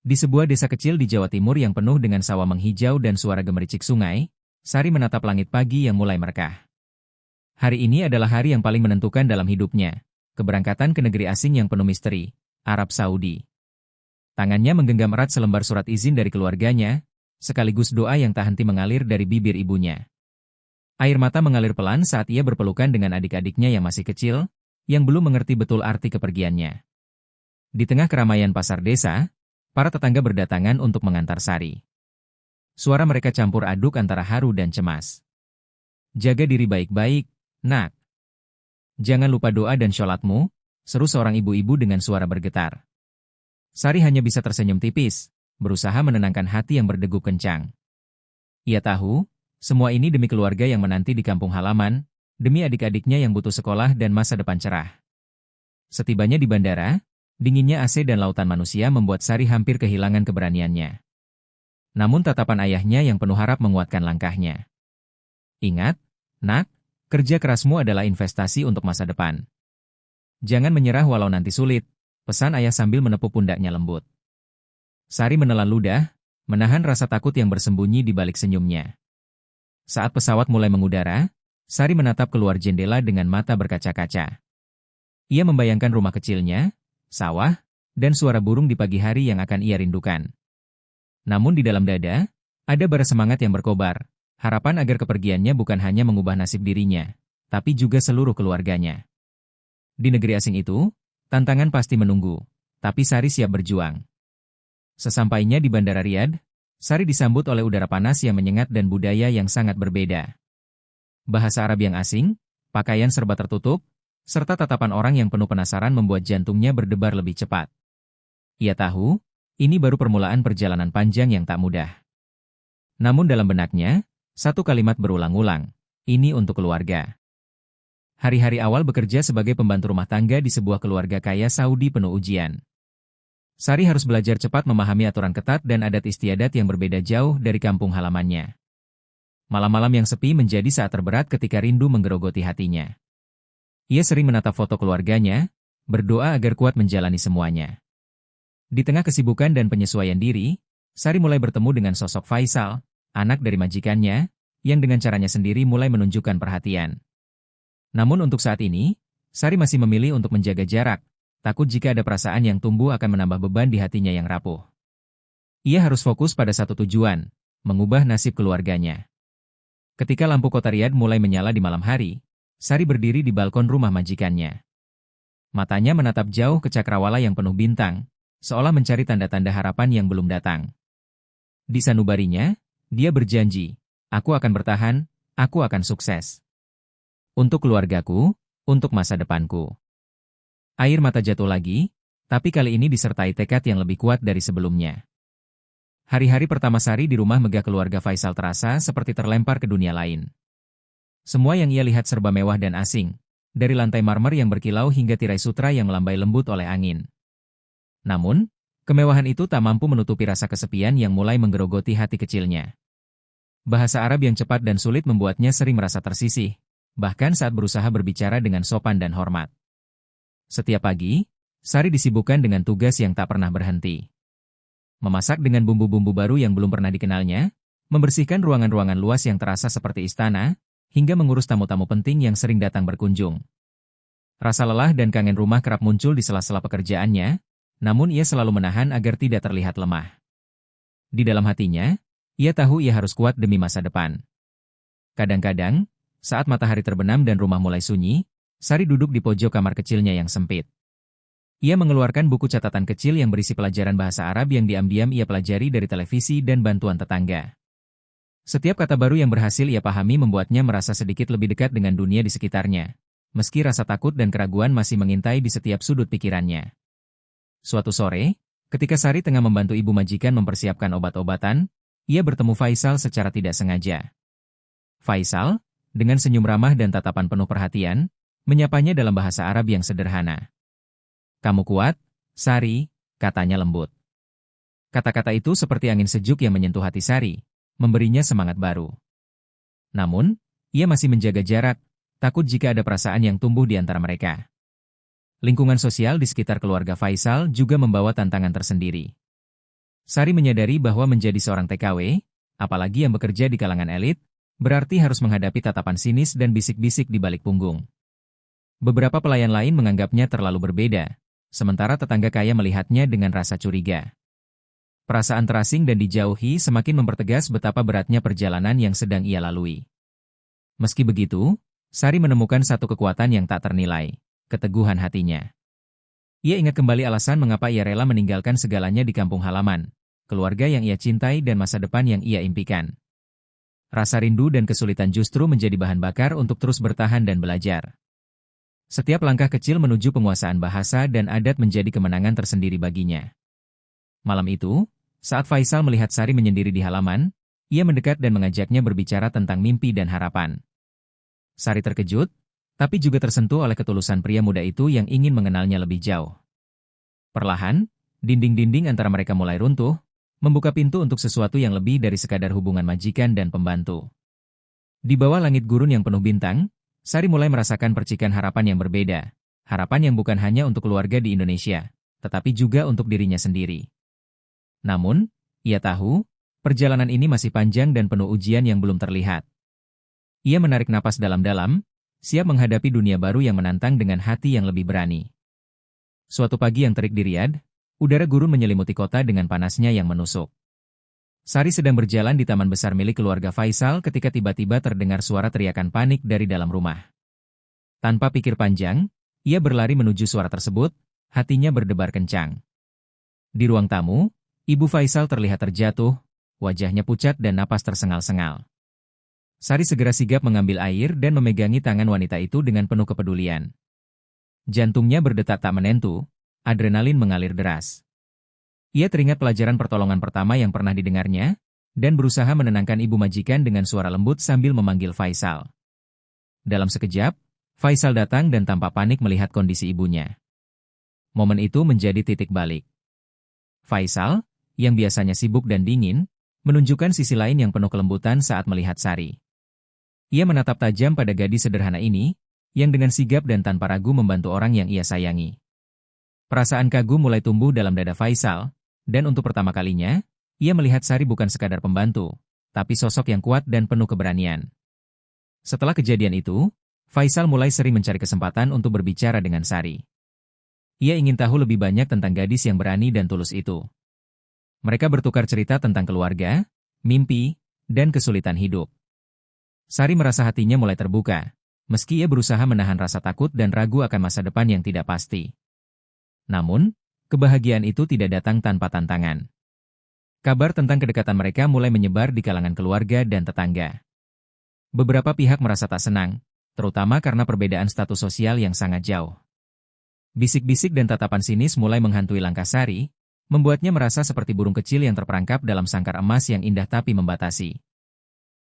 Di sebuah desa kecil di Jawa Timur yang penuh dengan sawah menghijau dan suara gemericik sungai, Sari menatap langit pagi yang mulai merkah. Hari ini adalah hari yang paling menentukan dalam hidupnya. Keberangkatan ke negeri asing yang penuh misteri, Arab Saudi. Tangannya menggenggam erat selembar surat izin dari keluarganya, sekaligus doa yang tak henti mengalir dari bibir ibunya. Air mata mengalir pelan saat ia berpelukan dengan adik-adiknya yang masih kecil, yang belum mengerti betul arti kepergiannya. Di tengah keramaian pasar desa, para tetangga berdatangan untuk mengantar Sari. Suara mereka campur aduk antara haru dan cemas. "Jaga diri baik-baik, nak. Jangan lupa doa dan sholatmu," seru seorang ibu-ibu dengan suara bergetar. Sari hanya bisa tersenyum tipis, berusaha menenangkan hati yang berdegup kencang. Ia tahu, semua ini demi keluarga yang menanti di kampung halaman, demi adik-adiknya yang butuh sekolah dan masa depan cerah. Setibanya di bandara, dinginnya AC dan lautan manusia membuat Sari hampir kehilangan keberaniannya. Namun tatapan ayahnya yang penuh harap menguatkan langkahnya. "Ingat, nak, kerja kerasmu adalah investasi untuk masa depan. Jangan menyerah walau nanti sulit," pesan ayah sambil menepuk pundaknya lembut. Sari menelan ludah, menahan rasa takut yang bersembunyi di balik senyumnya. Saat pesawat mulai mengudara, Sari menatap keluar jendela dengan mata berkaca-kaca. Ia membayangkan rumah kecilnya, sawah, dan suara burung di pagi hari yang akan ia rindukan. Namun di dalam dada, ada bara semangat yang berkobar, harapan agar kepergiannya bukan hanya mengubah nasib dirinya, tapi juga seluruh keluarganya. Di negeri asing itu, tantangan pasti menunggu, tapi Sari siap berjuang. Sesampainya di Bandara Riyadh, Sari disambut oleh udara panas yang menyengat dan budaya yang sangat berbeda. Bahasa Arab yang asing, pakaian serba tertutup, serta tatapan orang yang penuh penasaran membuat jantungnya berdebar lebih cepat. Ia tahu, ini baru permulaan perjalanan panjang yang tak mudah. Namun dalam benaknya, satu kalimat berulang-ulang, "Ini untuk keluarga." Hari-hari awal bekerja sebagai pembantu rumah tangga di sebuah keluarga kaya Saudi penuh ujian. Sari harus belajar cepat memahami aturan ketat dan adat istiadat yang berbeda jauh dari kampung halamannya. Malam-malam yang sepi menjadi saat terberat ketika rindu menggerogoti hatinya. Ia sering menatap foto keluarganya, berdoa agar kuat menjalani semuanya. Di tengah kesibukan dan penyesuaian diri, Sari mulai bertemu dengan sosok Faisal, anak dari majikannya, yang dengan caranya sendiri mulai menunjukkan perhatian. Namun untuk saat ini, Sari masih memilih untuk menjaga jarak, takut jika ada perasaan yang tumbuh akan menambah beban di hatinya yang rapuh. Ia harus fokus pada satu tujuan, mengubah nasib keluarganya. Ketika lampu kota Riyadh mulai menyala di malam hari, Sari berdiri di balkon rumah majikannya. Matanya menatap jauh ke cakrawala yang penuh bintang, seolah mencari tanda-tanda harapan yang belum datang. Di sanubarinya, dia berjanji, "Aku akan bertahan, aku akan sukses. Untuk keluargaku, untuk masa depanku." Air mata jatuh lagi, tapi kali ini disertai tekad yang lebih kuat dari sebelumnya. Hari-hari pertama Sari di rumah megah keluarga Faisal terasa seperti terlempar ke dunia lain. Semua yang ia lihat serba mewah dan asing, dari lantai marmer yang berkilau hingga tirai sutra yang melambai lembut oleh angin. Namun, kemewahan itu tak mampu menutupi rasa kesepian yang mulai menggerogoti hati kecilnya. Bahasa Arab yang cepat dan sulit membuatnya sering merasa tersisih, bahkan saat berusaha berbicara dengan sopan dan hormat. Setiap pagi, Sari disibukkan dengan tugas yang tak pernah berhenti. Memasak dengan bumbu-bumbu baru yang belum pernah dikenalnya, membersihkan ruangan-ruangan luas yang terasa seperti istana, hingga mengurus tamu-tamu penting yang sering datang berkunjung. Rasa lelah dan kangen rumah kerap muncul di sela-sela pekerjaannya, namun ia selalu menahan agar tidak terlihat lemah. Di dalam hatinya, ia tahu ia harus kuat demi masa depan. Kadang-kadang, saat matahari terbenam dan rumah mulai sunyi, Sari duduk di pojok kamar kecilnya yang sempit. Ia mengeluarkan buku catatan kecil yang berisi pelajaran bahasa Arab yang diam-diam ia pelajari dari televisi dan bantuan tetangga. Setiap kata baru yang berhasil ia pahami membuatnya merasa sedikit lebih dekat dengan dunia di sekitarnya, meski rasa takut dan keraguan masih mengintai di setiap sudut pikirannya. Suatu sore, ketika Sari tengah membantu ibu majikan mempersiapkan obat-obatan, ia bertemu Faisal secara tidak sengaja. Faisal, dengan senyum ramah dan tatapan penuh perhatian, menyapanya dalam bahasa Arab yang sederhana. "Kamu kuat, Sari," katanya lembut. Kata-kata itu seperti angin sejuk yang menyentuh hati Sari, memberinya semangat baru. Namun, ia masih menjaga jarak, takut jika ada perasaan yang tumbuh di antara mereka. Lingkungan sosial di sekitar keluarga Faisal juga membawa tantangan tersendiri. Sari menyadari bahwa menjadi seorang TKW, apalagi yang bekerja di kalangan elit, berarti harus menghadapi tatapan sinis dan bisik-bisik di balik punggung. Beberapa pelayan lain menganggapnya terlalu berbeda, sementara tetangga kaya melihatnya dengan rasa curiga. Perasaan terasing dan dijauhi semakin mempertegas betapa beratnya perjalanan yang sedang ia lalui. Meski begitu, Sari menemukan satu kekuatan yang tak ternilai, keteguhan hatinya. Ia ingat kembali alasan mengapa ia rela meninggalkan segalanya di kampung halaman, keluarga yang ia cintai dan masa depan yang ia impikan. Rasa rindu dan kesulitan justru menjadi bahan bakar untuk terus bertahan dan belajar. Setiap langkah kecil menuju penguasaan bahasa dan adat menjadi kemenangan tersendiri baginya. Malam itu, saat Faisal melihat Sari menyendiri di halaman, ia mendekat dan mengajaknya berbicara tentang mimpi dan harapan. Sari terkejut, tapi juga tersentuh oleh ketulusan pria muda itu yang ingin mengenalnya lebih jauh. Perlahan, dinding-dinding antara mereka mulai runtuh, membuka pintu untuk sesuatu yang lebih dari sekadar hubungan majikan dan pembantu. Di bawah langit gurun yang penuh bintang, Sari mulai merasakan percikan harapan yang berbeda, harapan yang bukan hanya untuk keluarga di Indonesia, tetapi juga untuk dirinya sendiri. Namun, ia tahu, perjalanan ini masih panjang dan penuh ujian yang belum terlihat. Ia menarik napas dalam-dalam, siap menghadapi dunia baru yang menantang dengan hati yang lebih berani. Suatu pagi yang terik di Riyadh, udara gurun menyelimuti kota dengan panasnya yang menusuk. Sari sedang berjalan di taman besar milik keluarga Faisal ketika tiba-tiba terdengar suara teriakan panik dari dalam rumah. Tanpa pikir panjang, ia berlari menuju suara tersebut, hatinya berdebar kencang. Di ruang tamu, Ibu Faisal terlihat terjatuh, wajahnya pucat dan napas tersengal-sengal. Sari segera sigap mengambil air dan memegangi tangan wanita itu dengan penuh kepedulian. Jantungnya berdetak tak menentu, adrenalin mengalir deras. Ia teringat pelajaran pertolongan pertama yang pernah didengarnya, dan berusaha menenangkan ibu majikan dengan suara lembut sambil memanggil Faisal. Dalam sekejap, Faisal datang dan tampak panik melihat kondisi ibunya. Momen itu menjadi titik balik. Faisal, yang biasanya sibuk dan dingin, menunjukkan sisi lain yang penuh kelembutan saat melihat Sari. Ia menatap tajam pada gadis sederhana ini, yang dengan sigap dan tanpa ragu membantu orang yang ia sayangi. Perasaan kagum mulai tumbuh dalam dada Faisal, dan untuk pertama kalinya, ia melihat Sari bukan sekadar pembantu, tapi sosok yang kuat dan penuh keberanian. Setelah kejadian itu, Faisal mulai sering mencari kesempatan untuk berbicara dengan Sari. Ia ingin tahu lebih banyak tentang gadis yang berani dan tulus itu. Mereka bertukar cerita tentang keluarga, mimpi, dan kesulitan hidup. Sari merasa hatinya mulai terbuka, meski ia berusaha menahan rasa takut dan ragu akan masa depan yang tidak pasti. Namun, kebahagiaan itu tidak datang tanpa tantangan. Kabar tentang kedekatan mereka mulai menyebar di kalangan keluarga dan tetangga. Beberapa pihak merasa tak senang, terutama karena perbedaan status sosial yang sangat jauh. Bisik-bisik dan tatapan sinis mulai menghantui langkah Sari, membuatnya merasa seperti burung kecil yang terperangkap dalam sangkar emas yang indah tapi membatasi.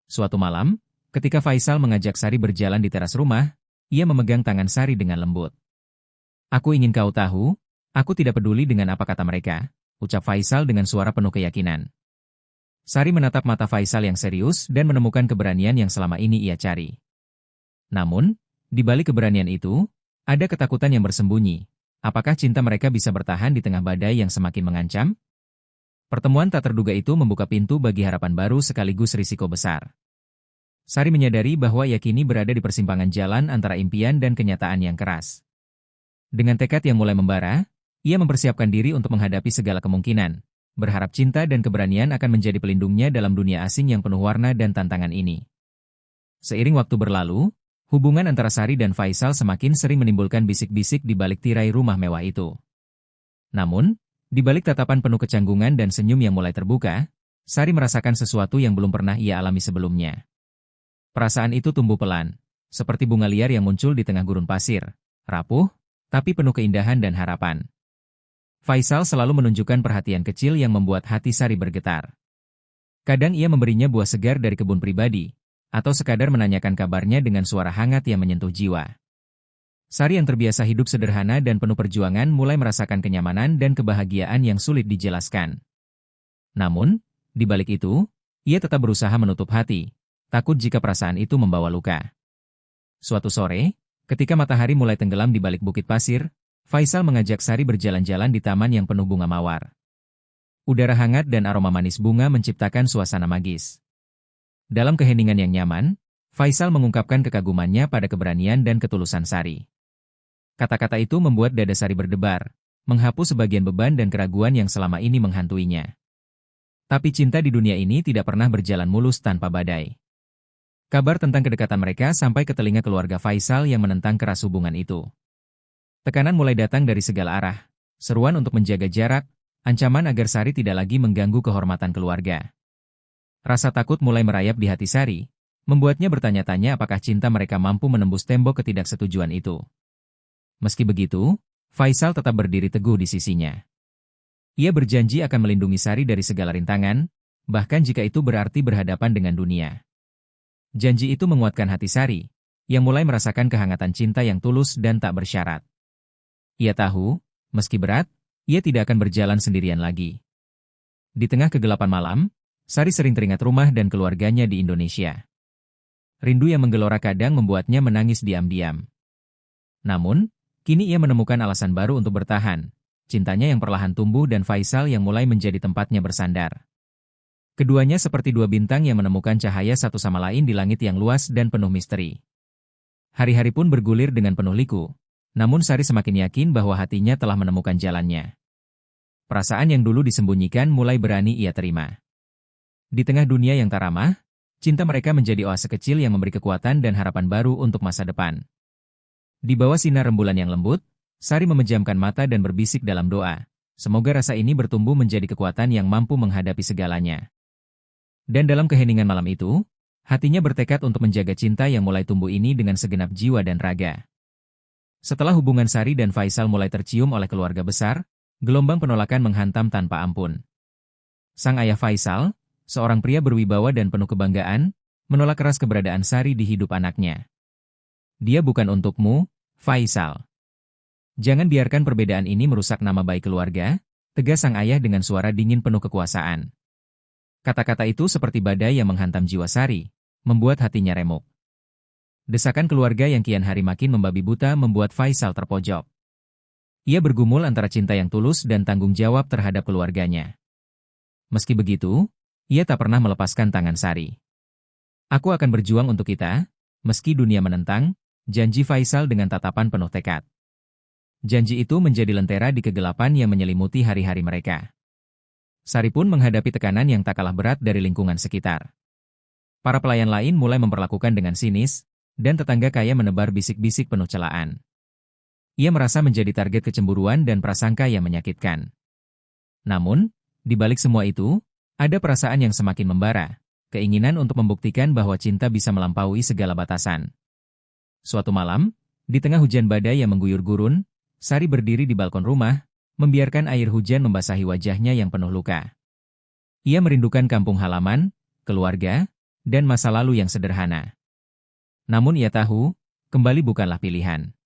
Suatu malam, ketika Faisal mengajak Sari berjalan di teras rumah, ia memegang tangan Sari dengan lembut. "Aku ingin kau tahu, aku tidak peduli dengan apa kata mereka," ucap Faisal dengan suara penuh keyakinan. Sari menatap mata Faisal yang serius dan menemukan keberanian yang selama ini ia cari. Namun, di balik keberanian itu, ada ketakutan yang bersembunyi. Apakah cinta mereka bisa bertahan di tengah badai yang semakin mengancam? Pertemuan tak terduga itu membuka pintu bagi harapan baru sekaligus risiko besar. Sari menyadari bahwa ia kini berada di persimpangan jalan antara impian dan kenyataan yang keras. Dengan tekad yang mulai membara, ia mempersiapkan diri untuk menghadapi segala kemungkinan, berharap cinta dan keberanian akan menjadi pelindungnya dalam dunia asing yang penuh warna dan tantangan ini. Seiring waktu berlalu, hubungan antara Sari dan Faisal semakin sering menimbulkan bisik-bisik di balik tirai rumah mewah itu. Namun, di balik tatapan penuh kecanggungan dan senyum yang mulai terbuka, Sari merasakan sesuatu yang belum pernah ia alami sebelumnya. Perasaan itu tumbuh pelan, seperti bunga liar yang muncul di tengah gurun pasir, rapuh, tapi penuh keindahan dan harapan. Faisal selalu menunjukkan perhatian kecil yang membuat hati Sari bergetar. Kadang ia memberinya buah segar dari kebun pribadi, atau sekadar menanyakan kabarnya dengan suara hangat yang menyentuh jiwa. Sari yang terbiasa hidup sederhana dan penuh perjuangan mulai merasakan kenyamanan dan kebahagiaan yang sulit dijelaskan. Namun, di balik itu, ia tetap berusaha menutup hati, takut jika perasaan itu membawa luka. Suatu sore, ketika matahari mulai tenggelam di balik bukit pasir, Faisal mengajak Sari berjalan-jalan di taman yang penuh bunga mawar. Udara hangat dan aroma manis bunga menciptakan suasana magis. Dalam keheningan yang nyaman, Faisal mengungkapkan kekagumannya pada keberanian dan ketulusan Sari. Kata-kata itu membuat dada Sari berdebar, menghapus sebagian beban dan keraguan yang selama ini menghantuinya. Tapi cinta di dunia ini tidak pernah berjalan mulus tanpa badai. Kabar tentang kedekatan mereka sampai ke telinga keluarga Faisal yang menentang keras hubungan itu. Tekanan mulai datang dari segala arah, seruan untuk menjaga jarak, ancaman agar Sari tidak lagi mengganggu kehormatan keluarga. Rasa takut mulai merayap di hati Sari, membuatnya bertanya-tanya apakah cinta mereka mampu menembus tembok ketidaksetujuan itu. Meski begitu, Faisal tetap berdiri teguh di sisinya. Ia berjanji akan melindungi Sari dari segala rintangan, bahkan jika itu berarti berhadapan dengan dunia. Janji itu menguatkan hati Sari, yang mulai merasakan kehangatan cinta yang tulus dan tak bersyarat. Ia tahu, meski berat, ia tidak akan berjalan sendirian lagi. Di tengah kegelapan malam, Sari sering teringat rumah dan keluarganya di Indonesia. Rindu yang menggelora kadang membuatnya menangis diam-diam. Namun, kini ia menemukan alasan baru untuk bertahan, cintanya yang perlahan tumbuh dan Faisal yang mulai menjadi tempatnya bersandar. Keduanya seperti dua bintang yang menemukan cahaya satu sama lain di langit yang luas dan penuh misteri. Hari-hari pun bergulir dengan penuh liku, namun Sari semakin yakin bahwa hatinya telah menemukan jalannya. Perasaan yang dulu disembunyikan mulai berani ia terima. Di tengah dunia yang tak ramah, cinta mereka menjadi oase kecil yang memberi kekuatan dan harapan baru untuk masa depan. Di bawah sinar rembulan yang lembut, Sari memejamkan mata dan berbisik dalam doa. Semoga rasa ini bertumbuh menjadi kekuatan yang mampu menghadapi segalanya. Dan dalam keheningan malam itu, hatinya bertekad untuk menjaga cinta yang mulai tumbuh ini dengan segenap jiwa dan raga. Setelah hubungan Sari dan Faisal mulai tercium oleh keluarga besar, gelombang penolakan menghantam tanpa ampun. Sang ayah Faisal, seorang pria berwibawa dan penuh kebanggaan, menolak keras keberadaan Sari di hidup anaknya. Dia bukan untukmu, Faisal. Jangan biarkan perbedaan ini merusak nama baik keluarga, tegas sang ayah dengan suara dingin penuh kekuasaan. Kata-kata itu seperti badai yang menghantam jiwa Sari, membuat hatinya remuk. Desakan keluarga yang kian hari makin membabi buta membuat Faisal terpojok. Ia bergumul antara cinta yang tulus dan tanggung jawab terhadap keluarganya. Meski begitu, ia tak pernah melepaskan tangan Sari. Aku akan berjuang untuk kita, meski dunia menentang, janji Faisal dengan tatapan penuh tekad. Janji itu menjadi lentera di kegelapan yang menyelimuti hari-hari mereka. Sari pun menghadapi tekanan yang tak kalah berat dari lingkungan sekitar. Para pelayan lain mulai memperlakukan dengan sinis, dan tetangga kaya menebar bisik-bisik penuh celaan. Ia merasa menjadi target kecemburuan dan prasangka yang menyakitkan. Namun, di balik semua itu, ada perasaan yang semakin membara, keinginan untuk membuktikan bahwa cinta bisa melampaui segala batasan. Suatu malam, di tengah hujan badai yang mengguyur gurun, Sari berdiri di balkon rumah, membiarkan air hujan membasahi wajahnya yang penuh luka. Ia merindukan kampung halaman, keluarga, dan masa lalu yang sederhana. Namun ia tahu, kembali bukanlah pilihan.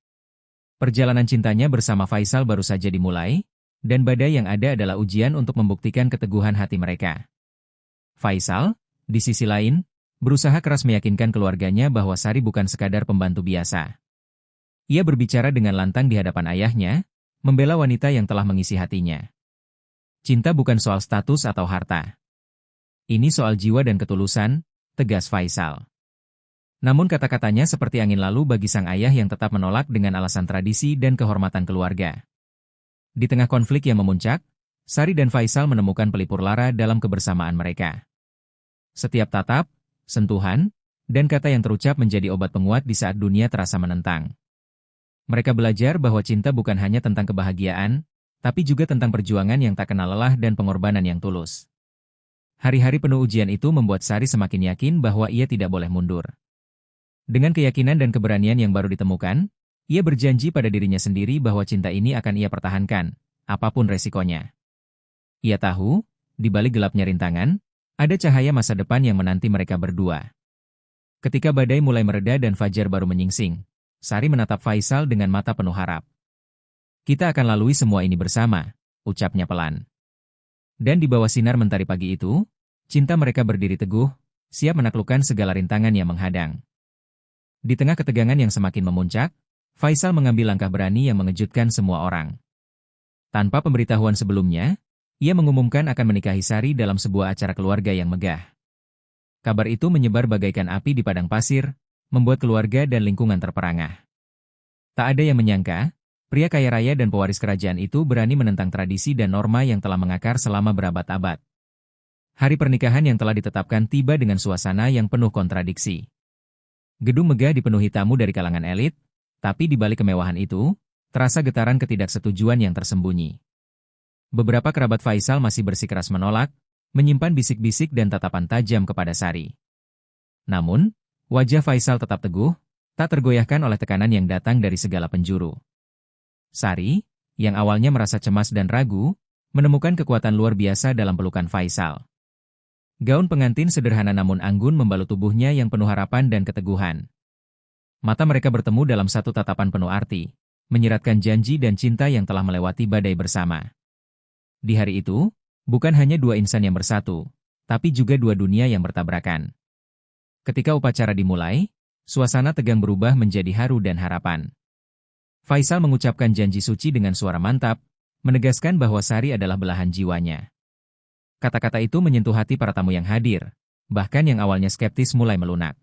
Perjalanan cintanya bersama Faisal baru saja dimulai, dan badai yang ada adalah ujian untuk membuktikan keteguhan hati mereka. Faisal, di sisi lain, berusaha keras meyakinkan keluarganya bahwa Sari bukan sekadar pembantu biasa. Ia berbicara dengan lantang di hadapan ayahnya, membela wanita yang telah mengisi hatinya. Cinta bukan soal status atau harta. Ini soal jiwa dan ketulusan, tegas Faisal. Namun kata-katanya seperti angin lalu bagi sang ayah yang tetap menolak dengan alasan tradisi dan kehormatan keluarga. Di tengah konflik yang memuncak, Sari dan Faisal menemukan pelipur lara dalam kebersamaan mereka. Setiap tatap, sentuhan, dan kata yang terucap menjadi obat penguat di saat dunia terasa menentang. Mereka belajar bahwa cinta bukan hanya tentang kebahagiaan, tapi juga tentang perjuangan yang tak kenal lelah dan pengorbanan yang tulus. Hari-hari penuh ujian itu membuat Sari semakin yakin bahwa ia tidak boleh mundur. Dengan keyakinan dan keberanian yang baru ditemukan, ia berjanji pada dirinya sendiri bahwa cinta ini akan ia pertahankan, apapun resikonya. Ia tahu, di balik gelapnya rintangan, ada cahaya masa depan yang menanti mereka berdua. Ketika badai mulai mereda dan fajar baru menyingsing, Sari menatap Faisal dengan mata penuh harap. Kita akan lalui semua ini bersama, ucapnya pelan. Dan di bawah sinar mentari pagi itu, cinta mereka berdiri teguh, siap menaklukkan segala rintangan yang menghadang. Di tengah ketegangan yang semakin memuncak, Faisal mengambil langkah berani yang mengejutkan semua orang. Tanpa pemberitahuan sebelumnya, Ia mengumumkan akan menikahi Sari dalam sebuah acara keluarga yang megah. Kabar itu menyebar bagaikan api di padang pasir, membuat keluarga dan lingkungan terperangah. Tak ada yang menyangka, pria kaya raya dan pewaris kerajaan itu berani menentang tradisi dan norma yang telah mengakar selama berabad-abad. Hari pernikahan yang telah ditetapkan tiba dengan suasana yang penuh kontradiksi. Gedung megah dipenuhi tamu dari kalangan elit, tapi di balik kemewahan itu, terasa getaran ketidaksetujuan yang tersembunyi. Beberapa kerabat Faisal masih bersikeras menolak, menyimpan bisik-bisik dan tatapan tajam kepada Sari. Namun, wajah Faisal tetap teguh, tak tergoyahkan oleh tekanan yang datang dari segala penjuru. Sari, yang awalnya merasa cemas dan ragu, menemukan kekuatan luar biasa dalam pelukan Faisal. Gaun pengantin sederhana namun anggun membalut tubuhnya yang penuh harapan dan keteguhan. Mata mereka bertemu dalam satu tatapan penuh arti, menyiratkan janji dan cinta yang telah melewati badai bersama. Di hari itu, bukan hanya dua insan yang bersatu, tapi juga dua dunia yang bertabrakan. Ketika upacara dimulai, suasana tegang berubah menjadi haru dan harapan. Faisal mengucapkan janji suci dengan suara mantap, menegaskan bahwa Sari adalah belahan jiwanya. Kata-kata itu menyentuh hati para tamu yang hadir, bahkan yang awalnya skeptis mulai melunak.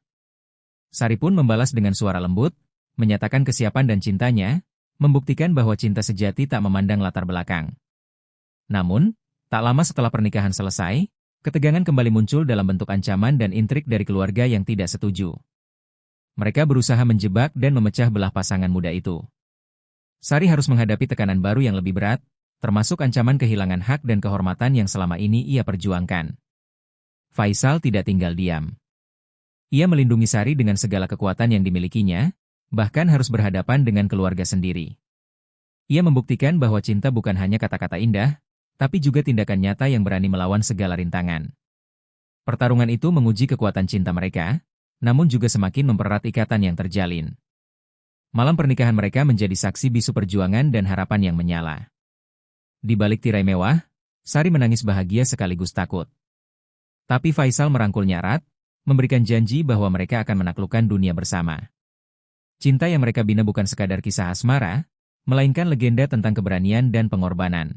Sari pun membalas dengan suara lembut, menyatakan kesiapan dan cintanya, membuktikan bahwa cinta sejati tak memandang latar belakang. Namun, tak lama setelah pernikahan selesai, ketegangan kembali muncul dalam bentuk ancaman dan intrik dari keluarga yang tidak setuju. Mereka berusaha menjebak dan memecah belah pasangan muda itu. Sari harus menghadapi tekanan baru yang lebih berat, termasuk ancaman kehilangan hak dan kehormatan yang selama ini ia perjuangkan. Faisal tidak tinggal diam. Ia melindungi Sari dengan segala kekuatan yang dimilikinya, bahkan harus berhadapan dengan keluarga sendiri. Ia membuktikan bahwa cinta bukan hanya kata-kata indah, tapi juga tindakan nyata yang berani melawan segala rintangan. Pertarungan itu menguji kekuatan cinta mereka, namun juga semakin mempererat ikatan yang terjalin. Malam pernikahan mereka menjadi saksi bisu perjuangan dan harapan yang menyala. Di balik tirai mewah, Sari menangis bahagia sekaligus takut. Tapi Faisal merangkulnya erat, memberikan janji bahwa mereka akan menaklukkan dunia bersama. Cinta yang mereka bina bukan sekadar kisah asmara, melainkan legenda tentang keberanian dan pengorbanan.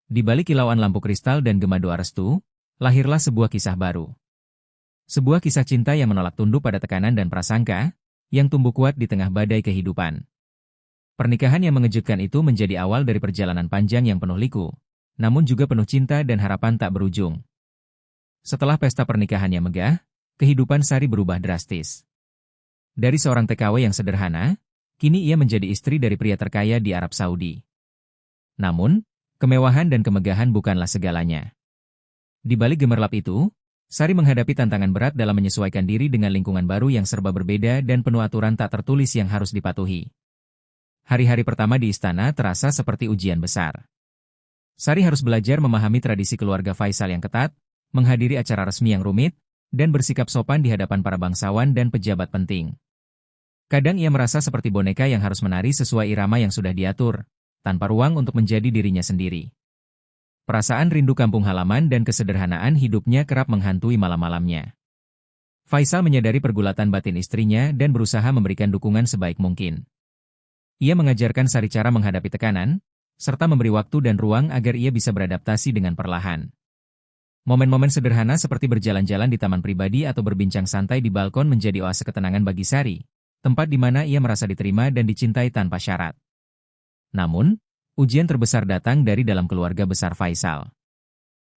Di balik kilauan lampu kristal dan gema doa restu, lahirlah sebuah kisah baru. Sebuah kisah cinta yang menolak tunduk pada tekanan dan prasangka, yang tumbuh kuat di tengah badai kehidupan. Pernikahan yang mengejutkan itu menjadi awal dari perjalanan panjang yang penuh liku, namun juga penuh cinta dan harapan tak berujung. Setelah pesta pernikahan yang megah, kehidupan Sari berubah drastis. Dari seorang TKW yang sederhana, kini ia menjadi istri dari pria terkaya di Arab Saudi. Namun, kemewahan dan kemegahan bukanlah segalanya. Di balik gemerlap itu, Sari menghadapi tantangan berat dalam menyesuaikan diri dengan lingkungan baru yang serba berbeda dan penuh aturan tak tertulis yang harus dipatuhi. Hari-hari pertama di istana terasa seperti ujian besar. Sari harus belajar memahami tradisi keluarga Faisal yang ketat, menghadiri acara resmi yang rumit, dan bersikap sopan di hadapan para bangsawan dan pejabat penting. Kadang ia merasa seperti boneka yang harus menari sesuai irama yang sudah diatur, tanpa ruang untuk menjadi dirinya sendiri. Perasaan rindu kampung halaman dan kesederhanaan hidupnya kerap menghantui malam-malamnya. Faisal menyadari pergulatan batin istrinya dan berusaha memberikan dukungan sebaik mungkin. Ia mengajarkan Sari cara menghadapi tekanan, serta memberi waktu dan ruang agar ia bisa beradaptasi dengan perlahan. Momen-momen sederhana seperti berjalan-jalan di taman pribadi atau berbincang santai di balkon menjadi oase ketenangan bagi Sari, tempat di mana ia merasa diterima dan dicintai tanpa syarat. Namun, ujian terbesar datang dari dalam keluarga besar Faisal.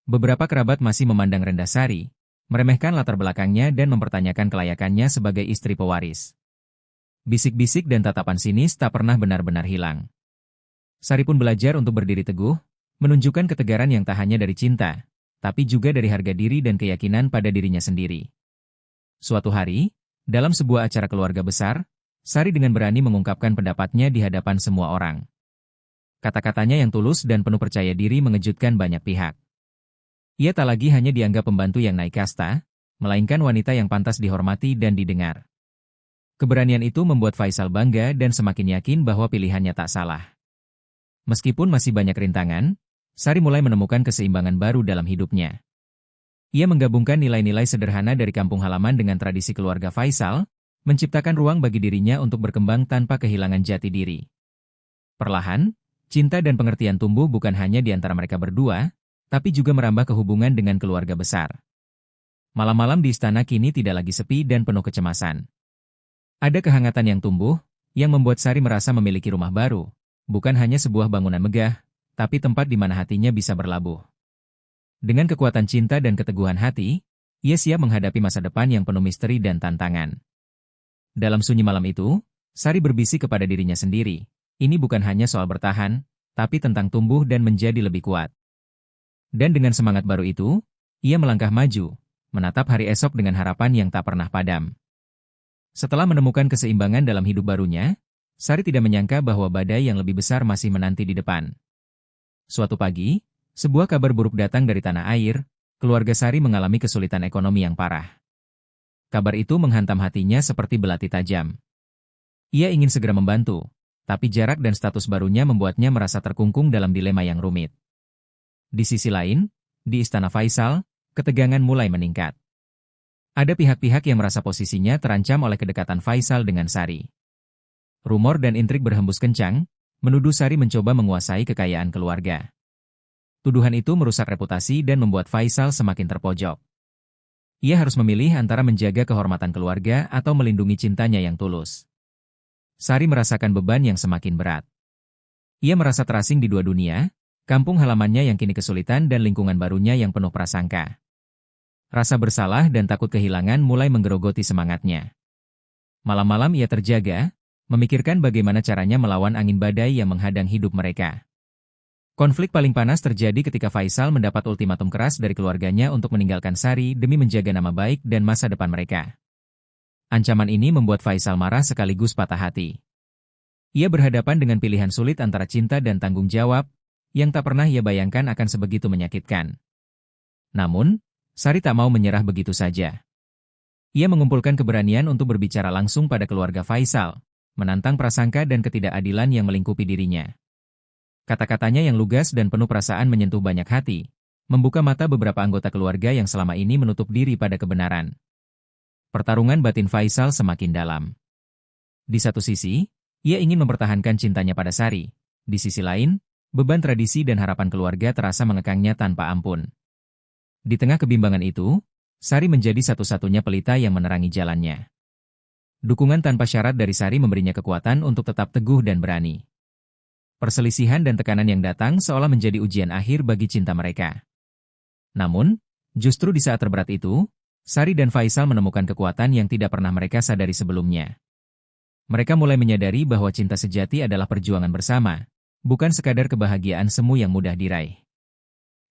Beberapa kerabat masih memandang rendah Sari, meremehkan latar belakangnya dan mempertanyakan kelayakannya sebagai istri pewaris. Bisik-bisik dan tatapan sinis tak pernah benar-benar hilang. Sari pun belajar untuk berdiri teguh, menunjukkan ketegaran yang tak hanya dari cinta, tapi juga dari harga diri dan keyakinan pada dirinya sendiri. Suatu hari, dalam sebuah acara keluarga besar, Sari dengan berani mengungkapkan pendapatnya di hadapan semua orang. Kata-katanya yang tulus dan penuh percaya diri mengejutkan banyak pihak. Ia tak lagi hanya dianggap pembantu yang naik kasta, melainkan wanita yang pantas dihormati dan didengar. Keberanian itu membuat Faisal bangga dan semakin yakin bahwa pilihannya tak salah. Meskipun masih banyak rintangan, Sari mulai menemukan keseimbangan baru dalam hidupnya. Ia menggabungkan nilai-nilai sederhana dari kampung halaman dengan tradisi keluarga Faisal, menciptakan ruang bagi dirinya untuk berkembang tanpa kehilangan jati diri. Perlahan, cinta dan pengertian tumbuh bukan hanya di antara mereka berdua, tapi juga merambah ke hubungan dengan keluarga besar. Malam-malam di istana kini tidak lagi sepi dan penuh kecemasan. Ada kehangatan yang tumbuh, yang membuat Sari merasa memiliki rumah baru, bukan hanya sebuah bangunan megah, tapi tempat di mana hatinya bisa berlabuh. Dengan kekuatan cinta dan keteguhan hati, ia siap menghadapi masa depan yang penuh misteri dan tantangan. Dalam sunyi malam itu, Sari berbisik kepada dirinya sendiri, ini bukan hanya soal bertahan, tapi tentang tumbuh dan menjadi lebih kuat. Dan dengan semangat baru itu, ia melangkah maju, menatap hari esok dengan harapan yang tak pernah padam. Setelah menemukan keseimbangan dalam hidup barunya, Sari tidak menyangka bahwa badai yang lebih besar masih menanti di depan. Suatu pagi, sebuah kabar buruk datang dari tanah air, keluarga Sari mengalami kesulitan ekonomi yang parah. Kabar itu menghantam hatinya seperti belati tajam. Ia ingin segera membantu, tapi jarak dan status barunya membuatnya merasa terkungkung dalam dilema yang rumit. Di sisi lain, di Istana Faisal, ketegangan mulai meningkat. Ada pihak-pihak yang merasa posisinya terancam oleh kedekatan Faisal dengan Sari. Rumor dan intrik berhembus kencang, menuduh Sari mencoba menguasai kekayaan keluarga. Tuduhan itu merusak reputasi dan membuat Faisal semakin terpojok. Ia harus memilih antara menjaga kehormatan keluarga atau melindungi cintanya yang tulus. Sari merasakan beban yang semakin berat. Ia merasa terasing di dua dunia, kampung halamannya yang kini kesulitan dan lingkungan barunya yang penuh prasangka. Rasa bersalah dan takut kehilangan mulai menggerogoti semangatnya. Malam-malam ia terjaga, memikirkan bagaimana caranya melawan angin badai yang menghadang hidup mereka. Konflik paling panas terjadi ketika Faisal mendapat ultimatum keras dari keluarganya untuk meninggalkan Sari demi menjaga nama baik dan masa depan mereka. Ancaman ini membuat Faisal marah sekaligus patah hati. Ia berhadapan dengan pilihan sulit antara cinta dan tanggung jawab, yang tak pernah ia bayangkan akan sebegitu menyakitkan. Namun, Sari tak mau menyerah begitu saja. Ia mengumpulkan keberanian untuk berbicara langsung pada keluarga Faisal, menantang prasangka dan ketidakadilan yang melingkupi dirinya. Kata-katanya yang lugas dan penuh perasaan menyentuh banyak hati, membuka mata beberapa anggota keluarga yang selama ini menutup diri pada kebenaran. Pertarungan batin Faisal semakin dalam. Di satu sisi, ia ingin mempertahankan cintanya pada Sari. Di sisi lain, beban tradisi dan harapan keluarga terasa mengekangnya tanpa ampun. Di tengah kebimbangan itu, Sari menjadi satu-satunya pelita yang menerangi jalannya. Dukungan tanpa syarat dari Sari memberinya kekuatan untuk tetap teguh dan berani. Perselisihan dan tekanan yang datang seolah menjadi ujian akhir bagi cinta mereka. Namun, justru di saat terberat itu, Sari dan Faisal menemukan kekuatan yang tidak pernah mereka sadari sebelumnya. Mereka mulai menyadari bahwa cinta sejati adalah perjuangan bersama, bukan sekadar kebahagiaan semu yang mudah diraih.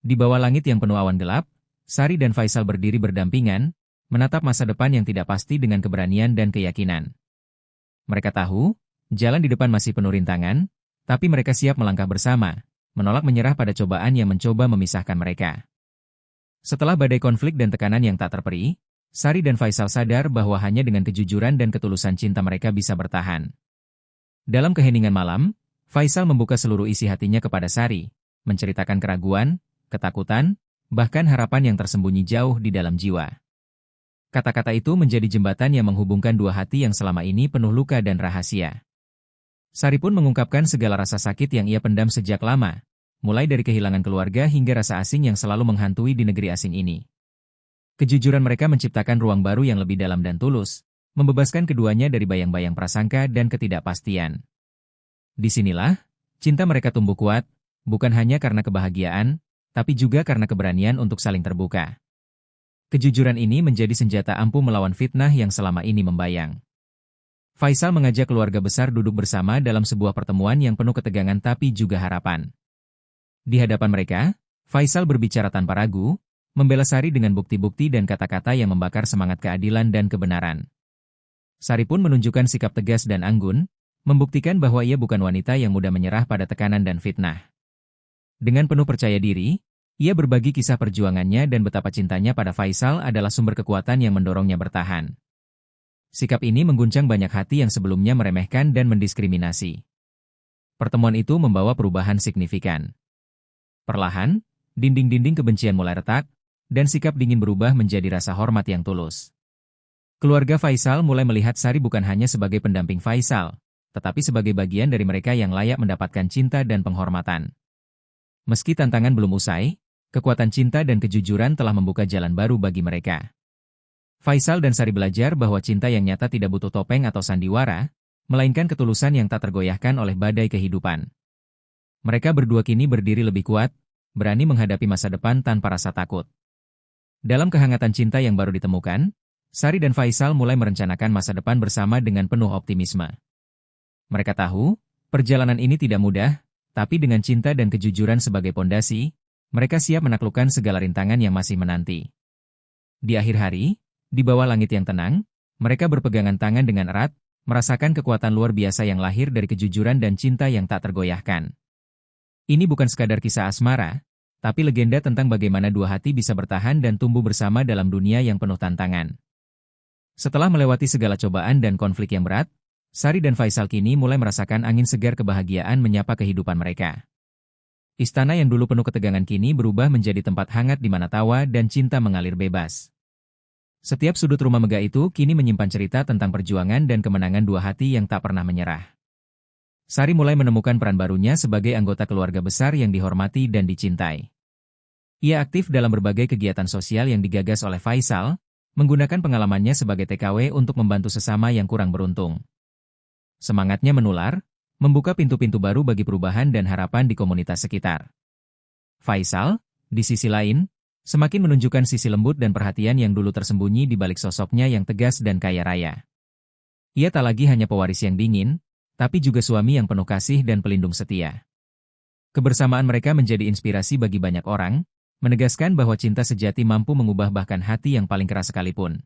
Di bawah langit yang penuh awan gelap, Sari dan Faisal berdiri berdampingan, menatap masa depan yang tidak pasti dengan keberanian dan keyakinan. Mereka tahu, jalan di depan masih penuh rintangan, tapi mereka siap melangkah bersama, menolak menyerah pada cobaan yang mencoba memisahkan mereka. Setelah badai konflik dan tekanan yang tak terperi, Sari dan Faisal sadar bahwa hanya dengan kejujuran dan ketulusan cinta mereka bisa bertahan. Dalam keheningan malam, Faisal membuka seluruh isi hatinya kepada Sari, menceritakan keraguan, ketakutan, bahkan harapan yang tersembunyi jauh di dalam jiwa. Kata-kata itu menjadi jembatan yang menghubungkan dua hati yang selama ini penuh luka dan rahasia. Sari pun mengungkapkan segala rasa sakit yang ia pendam sejak lama, mulai dari kehilangan keluarga hingga rasa asing yang selalu menghantui di negeri asing ini. Kejujuran mereka menciptakan ruang baru yang lebih dalam dan tulus, membebaskan keduanya dari bayang-bayang prasangka dan ketidakpastian. Disinilah, cinta mereka tumbuh kuat, bukan hanya karena kebahagiaan, tapi juga karena keberanian untuk saling terbuka. Kejujuran ini menjadi senjata ampuh melawan fitnah yang selama ini membayang. Faisal mengajak keluarga besar duduk bersama dalam sebuah pertemuan yang penuh ketegangan tapi juga harapan. Di hadapan mereka, Faisal berbicara tanpa ragu, membela Sari dengan bukti-bukti dan kata-kata yang membakar semangat keadilan dan kebenaran. Sari pun menunjukkan sikap tegas dan anggun, membuktikan bahwa ia bukan wanita yang mudah menyerah pada tekanan dan fitnah. Dengan penuh percaya diri, ia berbagi kisah perjuangannya dan betapa cintanya pada Faisal adalah sumber kekuatan yang mendorongnya bertahan. Sikap ini mengguncang banyak hati yang sebelumnya meremehkan dan mendiskriminasi. Pertemuan itu membawa perubahan signifikan. Perlahan, dinding-dinding kebencian mulai retak, dan sikap dingin berubah menjadi rasa hormat yang tulus. Keluarga Faisal mulai melihat Sari bukan hanya sebagai pendamping Faisal, tetapi sebagai bagian dari mereka yang layak mendapatkan cinta dan penghormatan. Meski tantangan belum usai, Kekuatan cinta dan kejujuran telah membuka jalan baru bagi mereka. Faisal dan Sari belajar bahwa cinta yang nyata tidak butuh topeng atau sandiwara, melainkan ketulusan yang tak tergoyahkan oleh badai kehidupan. Mereka berdua kini berdiri lebih kuat, berani menghadapi masa depan tanpa rasa takut. Dalam kehangatan cinta yang baru ditemukan, Sari dan Faisal mulai merencanakan masa depan bersama dengan penuh optimisme. Mereka tahu, perjalanan ini tidak mudah, tapi dengan cinta dan kejujuran sebagai pondasi, mereka siap menaklukkan segala rintangan yang masih menanti. Di akhir hari, di bawah langit yang tenang, mereka berpegangan tangan dengan erat, merasakan kekuatan luar biasa yang lahir dari kejujuran dan cinta yang tak tergoyahkan. Ini bukan sekadar kisah asmara, tapi legenda tentang bagaimana dua hati bisa bertahan dan tumbuh bersama dalam dunia yang penuh tantangan. Setelah melewati segala cobaan dan konflik yang berat, Sari dan Faisal kini mulai merasakan angin segar kebahagiaan menyapa kehidupan mereka. Istana yang dulu penuh ketegangan kini berubah menjadi tempat hangat di mana tawa dan cinta mengalir bebas. Setiap sudut rumah megah itu kini menyimpan cerita tentang perjuangan dan kemenangan dua hati yang tak pernah menyerah. Sari mulai menemukan peran barunya sebagai anggota keluarga besar yang dihormati dan dicintai. Ia aktif dalam berbagai kegiatan sosial yang digagas oleh Faisal, menggunakan pengalamannya sebagai TKW untuk membantu sesama yang kurang beruntung. Semangatnya menular, membuka pintu-pintu baru bagi perubahan dan harapan di komunitas sekitar. Faisal, di sisi lain, semakin menunjukkan sisi lembut dan perhatian yang dulu tersembunyi di balik sosoknya yang tegas dan kaya raya. Ia tak lagi hanya pewaris yang dingin, tapi juga suami yang penuh kasih dan pelindung setia. Kebersamaan mereka menjadi inspirasi bagi banyak orang, menegaskan bahwa cinta sejati mampu mengubah bahkan hati yang paling keras sekalipun.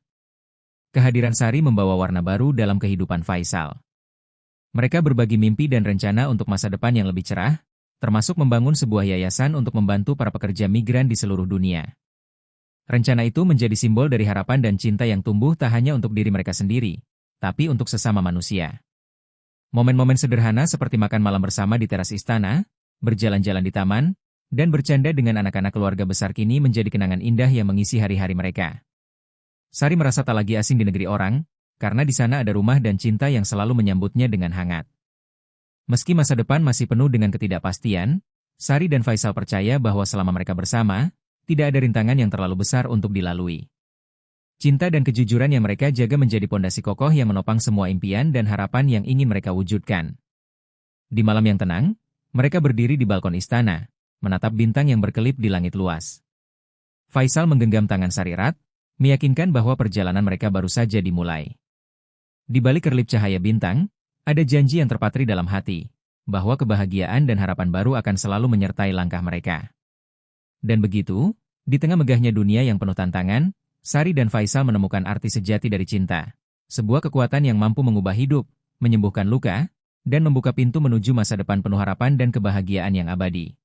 Kehadiran Sari membawa warna baru dalam kehidupan Faisal. Mereka berbagi mimpi dan rencana untuk masa depan yang lebih cerah, termasuk membangun sebuah yayasan untuk membantu para pekerja migran di seluruh dunia. Rencana itu menjadi simbol dari harapan dan cinta yang tumbuh tak hanya untuk diri mereka sendiri, tapi untuk sesama manusia. Momen-momen sederhana seperti makan malam bersama di teras istana, berjalan-jalan di taman, dan bercanda dengan anak-anak keluarga besar kini menjadi kenangan indah yang mengisi hari-hari mereka. Sari merasa tak lagi asing di negeri orang, karena di sana ada rumah dan cinta yang selalu menyambutnya dengan hangat. Meski masa depan masih penuh dengan ketidakpastian, Sari dan Faisal percaya bahwa selama mereka bersama, tidak ada rintangan yang terlalu besar untuk dilalui. Cinta dan kejujuran yang mereka jaga menjadi pondasi kokoh yang menopang semua impian dan harapan yang ingin mereka wujudkan. Di malam yang tenang, mereka berdiri di balkon istana, menatap bintang yang berkelip di langit luas. Faisal menggenggam tangan Sari erat, meyakinkan bahwa perjalanan mereka baru saja dimulai. Di balik kerlip cahaya bintang, ada janji yang terpatri dalam hati, bahwa kebahagiaan dan harapan baru akan selalu menyertai langkah mereka. Dan begitu, di tengah megahnya dunia yang penuh tantangan, Sari dan Faisal menemukan arti sejati dari cinta, sebuah kekuatan yang mampu mengubah hidup, menyembuhkan luka, dan membuka pintu menuju masa depan penuh harapan dan kebahagiaan yang abadi.